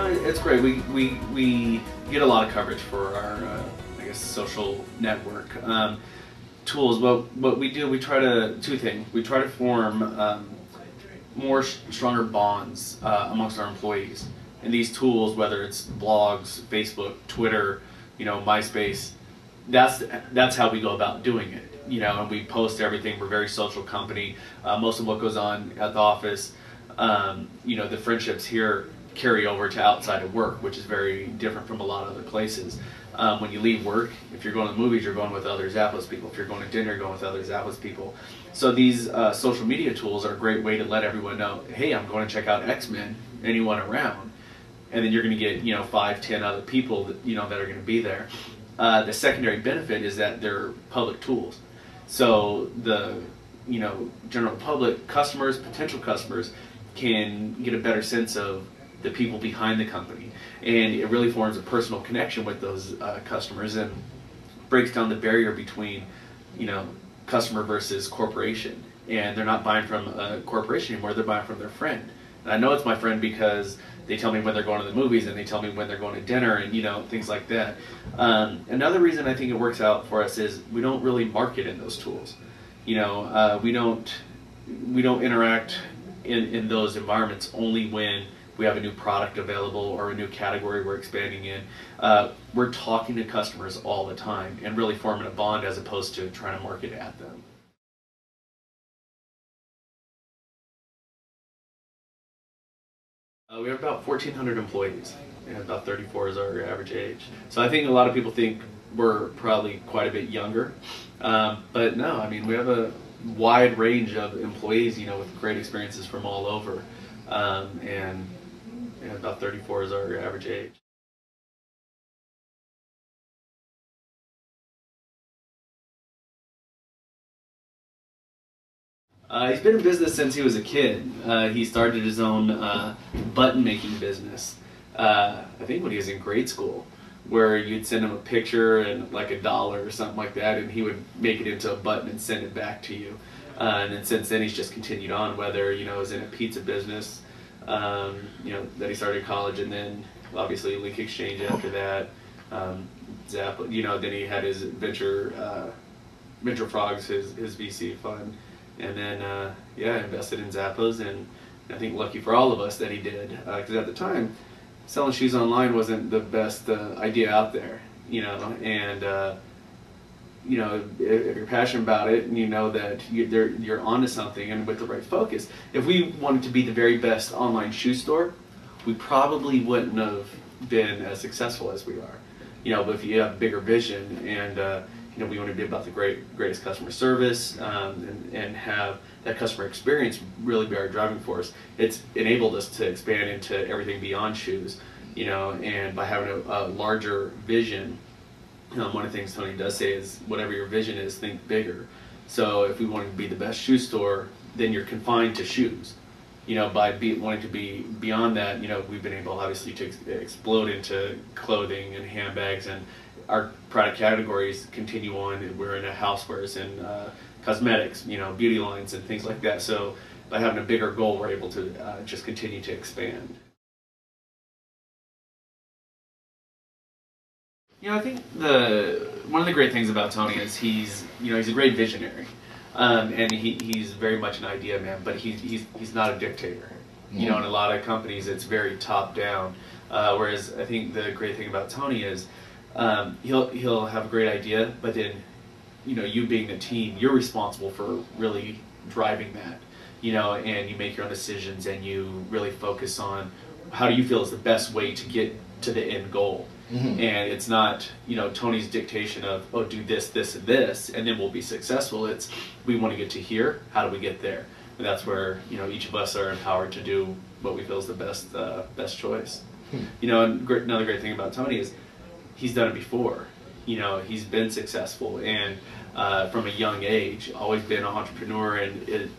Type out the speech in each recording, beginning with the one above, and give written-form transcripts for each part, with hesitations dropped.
No, it's great. We get a lot of coverage for our I guess social network tools. What we do, we try to two things. We try to form stronger bonds amongst our employees. And these tools, whether it's blogs, Facebook, Twitter, MySpace, that's how we go about doing it. And we post everything. We're a very social company. Most of what goes on at the office, the friendships here carry over to outside of work, which is very different from a lot of other places. When you leave work, if you're going to the movies, you're going with other Zappos people. If you're going to dinner, you're going with other Zappos people. So these social media tools are a great way to let everyone know, hey, I'm going to check out X-Men, anyone around. And then you're going to get 5, 10 other people that that are going to be there. The secondary benefit is that they're public tools, so the general public, customers, potential customers, can get a better sense of the people behind the company, and it really forms a personal connection with those customers and breaks down the barrier between customer versus corporation. And they're not buying from a corporation anymore; they're buying from their friend. And I know it's my friend because they tell me when they're going to the movies, and they tell me when they're going to dinner, and things like that. Another reason I think it works out for us is we don't really market in those tools. We don't interact in those environments only when we have a new product available or a new category we're expanding in. We're talking to customers all the time and really forming a bond as opposed to trying to market at them. We have about 1,400 employees, and about 34 is our average age. So I think a lot of people think we're probably quite a bit younger, but no, I mean, we have a wide range of employees, with great experiences from all over, and about 34 is our average age. He's been in business since he was a kid. He started his own button making business, I think when he was in grade school, where you'd send him a picture and like $1 or something like that, and he would make it into a button and send it back to you. And then since then he's just continued on, whether he was in a pizza business, that he started college, and then obviously Link Exchange after that, Zappos, then he had his Venture Frogs, his VC fund. And then, invested in Zappos, and I think lucky for all of us that he did, because at the time, selling shoes online wasn't the best idea out there, and if you're passionate about it and you know that you're onto something, and with the right focus. If we wanted to be the very best online shoe store, we probably wouldn't have been as successful as we are, but if you have a bigger vision and we want to be about the greatest customer service, and have that customer experience really be our driving force. It's enabled us to expand into everything beyond shoes, and by having a larger vision. One of the things Tony does say is, whatever your vision is, think bigger. So if we wanted to be the best shoe store, then you're confined to shoes. By wanting to be beyond that, we've been able obviously to explode into clothing and handbags, and our product categories continue on. We're in housewares and cosmetics, beauty lines and things like that. So by having a bigger goal, we're able to just continue to expand. I think one of the great things about Tony is he's a great visionary, and he's very much an idea man, but he's not a dictator. In a lot of companies it's very top down, whereas I think the great thing about Tony is he'll have a great idea, but then you being the team, you're responsible for really driving that, and you make your own decisions, and you really focus on how do you feel is the best way to get to the end goal. And it's not Tony's dictation of, oh, do this, this, and this, and then we'll be successful. It's, we want to get to here, how do we get there? And that's where each of us are empowered to do what we feel is the best choice. And another great thing about Tony is he's done it before. He's been successful, and from a young age, always been an entrepreneur, and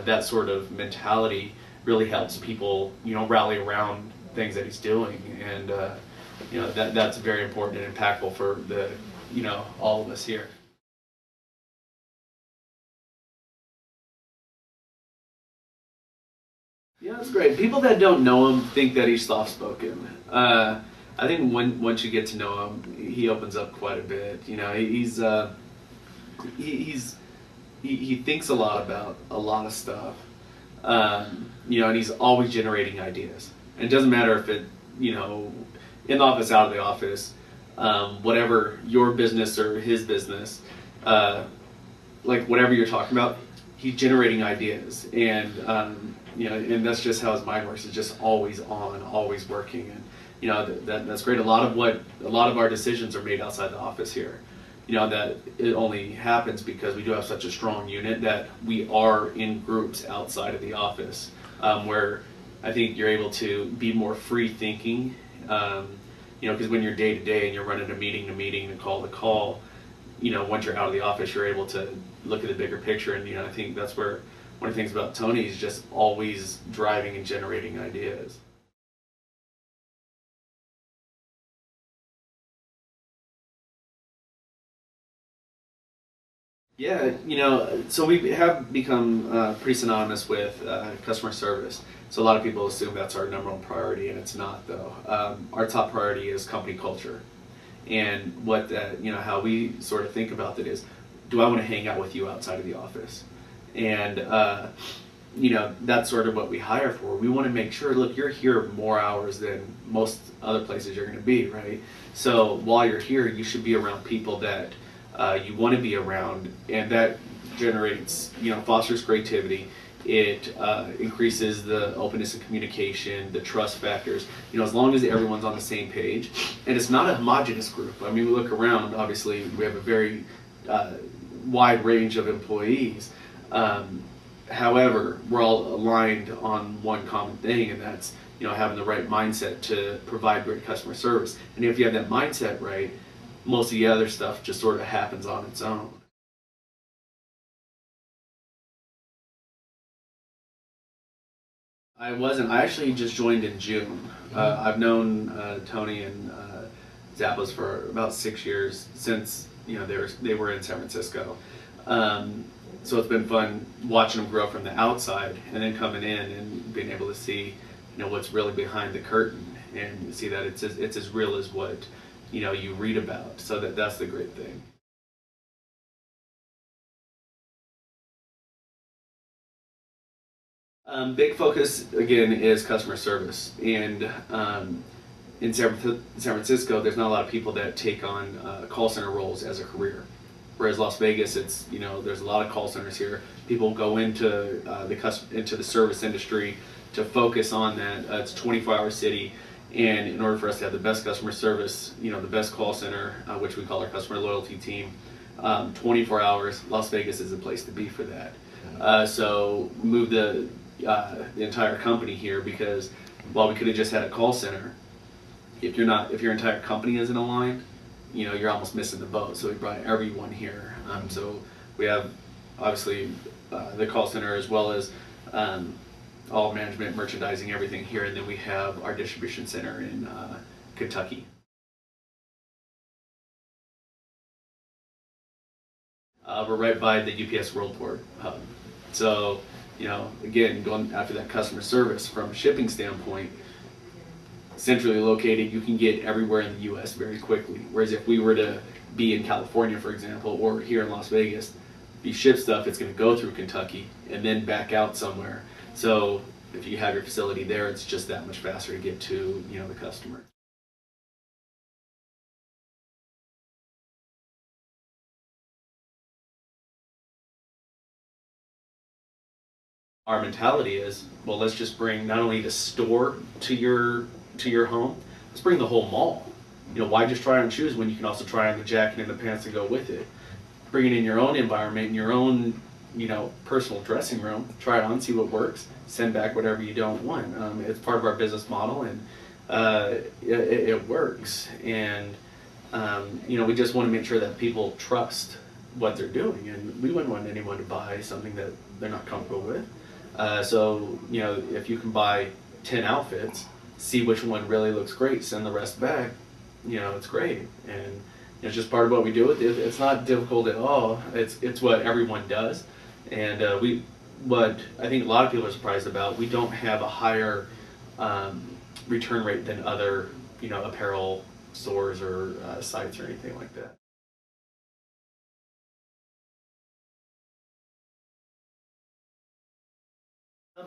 that sort of mentality really helps people rally around things that he's doing, and that's very important and impactful for all of us here. Yeah, that's great. People that don't know him think that he's soft-spoken. I think once you get to know him, he opens up quite a bit. You know, he thinks a lot about a lot of stuff. You know, and he's always generating ideas. And it doesn't matter if it, you know, in the office, out of the office, whatever your business or his business, like whatever you're talking about, he's generating ideas. And you know, and that's just how his mind works. It's just always on, always working. And you know, that's great. A lot of our decisions are made outside the office here. You know, that it only happens because we do have such a strong unit that we are in groups outside of the office, where I think you're able to be more free thinking. You know, because when you're day to day and you're running a meeting to meeting and call to call, you know, once you're out of the office, you're able to look at the bigger picture. And you know, I think that's where one of the things about Tony is just always driving and generating ideas. Yeah, you know, so we have become pretty synonymous with customer service. So a lot of people assume that's our number one priority, and it's not, though. Our top priority is company culture, and what that, you know, how we sort of think about that is, do I want to hang out with you outside of the office? And you know, that's sort of what we hire for. We want to make sure, look, you're here more hours than most other places you're going to be, right? So while you're here, you should be around people that you want to be around, and that generates, you know, fosters creativity. It increases the openness and communication, the trust factors. You know, as long as everyone's on the same page, and it's not a homogenous group. I mean, we look around. Obviously, we have a very wide range of employees. However, we're all aligned on one common thing, and that's, you know, having the right mindset to provide great customer service. And if you have that mindset right, most of the other stuff just sort of happens on its own. I wasn't. I actually just joined in June. I've known Tony and Zappos for about 6 years since, you know, they were in San Francisco. So it's been fun watching them grow from the outside and then coming in and being able to see, you know, what's really behind the curtain and see that it's as real as what, you know, you read about. So that's the great thing. Big focus again is customer service, and in San Francisco, there's not a lot of people that take on call center roles as a career. Whereas Las Vegas, it's, you know, there's a lot of call centers here. People go into into the service industry to focus on that. It's a 24-hour city, and in order for us to have the best customer service, you know, the best call center, which we call our customer loyalty team, 24 hours, Las Vegas is the place to be for that. So move the entire company here, because while we could have just had a call center, if your entire company isn't aligned, you know, you're almost missing the boat. So we brought everyone here. So we have obviously the call center, as well as all management, merchandising, everything here, and then we have our distribution center in Kentucky. We're right by the UPS Worldport hub. So, you know, again, going after that customer service from a shipping standpoint, centrally located, you can get everywhere in the U.S. very quickly. Whereas if we were to be in California, for example, or here in Las Vegas, if you ship stuff, it's going to go through Kentucky and then back out somewhere. So if you have your facility there, it's just that much faster to get to, you know, the customer. Our mentality is, well, let's just bring not only the store to your home, let's bring the whole mall. You know, why just try on shoes when you can also try on the jacket and the pants to go with it? Bring it in your own environment, in your own, you know, personal dressing room. Try it on, see what works. Send back whatever you don't want. It's part of our business model, and it works. And you know, we just want to make sure that people trust what they're doing, and we wouldn't want anyone to buy something that they're not comfortable with. So, you know, if you can buy 10 outfits, see which one really looks great, send the rest back, you know, it's great. And it's just part of what we do. It's not difficult at all. It's what everyone does. And what I think a lot of people are surprised about, we don't have a higher return rate than other apparel stores or sites or anything like that.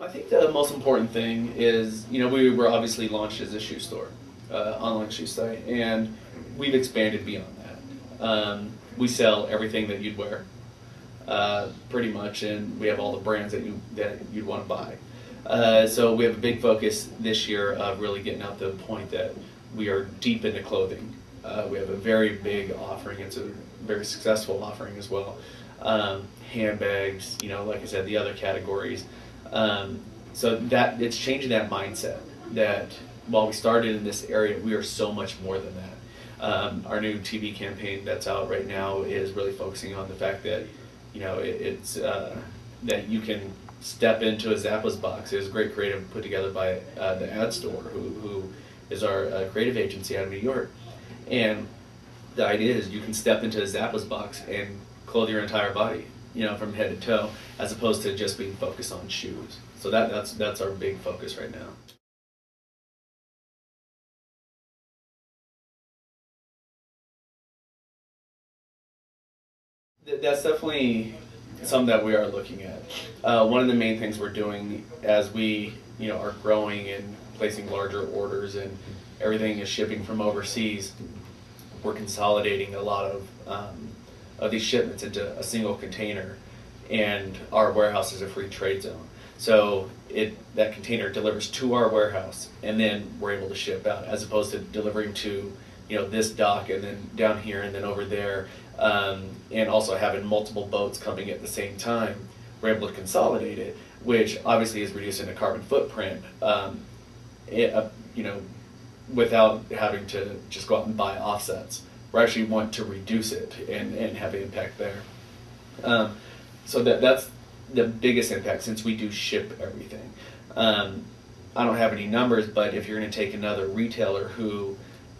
I think the most important thing is, we were obviously launched as a shoe store, online shoe site, and we've expanded beyond that. We sell everything that you'd wear, pretty much, and we have all the brands that you'd want to buy. So we have a big focus this year of really getting out the point that we are deep into clothing. We have a very big offering. It's a very successful offering as well. Handbags, like I said, the other categories. So that it's changing that mindset that while we started in this area, we are so much more than that. Our new TV campaign that's out right now is really focusing on the fact that it's that you can step into a Zappos box. It was a great creative put together by the Ad Store, who is our creative agency out of New York. And the idea is you can step into a Zappos box and clothe your entire body, from head to toe, as opposed to just being focused on shoes. So that's our big focus right now. That's definitely something that we are looking at. One of the main things we're doing as we are growing and placing larger orders and everything is shipping from overseas, we're consolidating a lot of these shipments into a single container, and our warehouse is a free trade zone. So that container delivers to our warehouse, and then we're able to ship out, as opposed to delivering to this dock and then down here and then over there, and also having multiple boats coming at the same time. We're able to consolidate it, which obviously is reducing the carbon footprint, without having to just go out and buy offsets. We actually want to reduce it and have an impact there. So that's the biggest impact, since we do ship everything. I don't have any numbers, but if you're going to take another retailer who,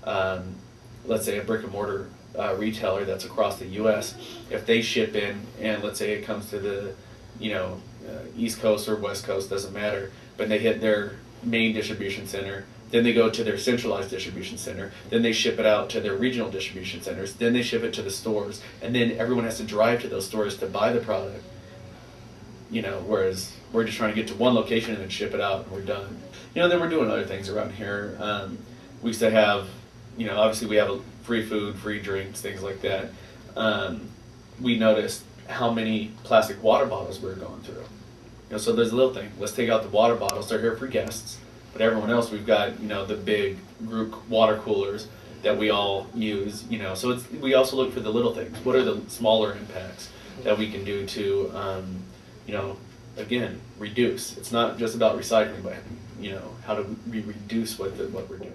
let's say a brick and mortar retailer that's across the U.S., if they ship in, and let's say it comes to the East Coast or West Coast, doesn't matter, but they hit their main distribution center, then they go to their centralized distribution center, then they ship it out to their regional distribution centers, then they ship it to the stores, and then everyone has to drive to those stores to buy the product. Whereas we're just trying to get to one location and then ship it out and we're done. Then we're doing other things around here. We used to have, obviously we have free food, free drinks, things like that. We noticed how many plastic water bottles we were going through. So there's a little thing. Let's take out the water bottles. They're here for guests. But everyone else, we've got, the big group water coolers that we all use, So we also look for the little things. What are the smaller impacts that we can do to, again, reduce? It's not just about recycling, but, how do we reduce what we're doing?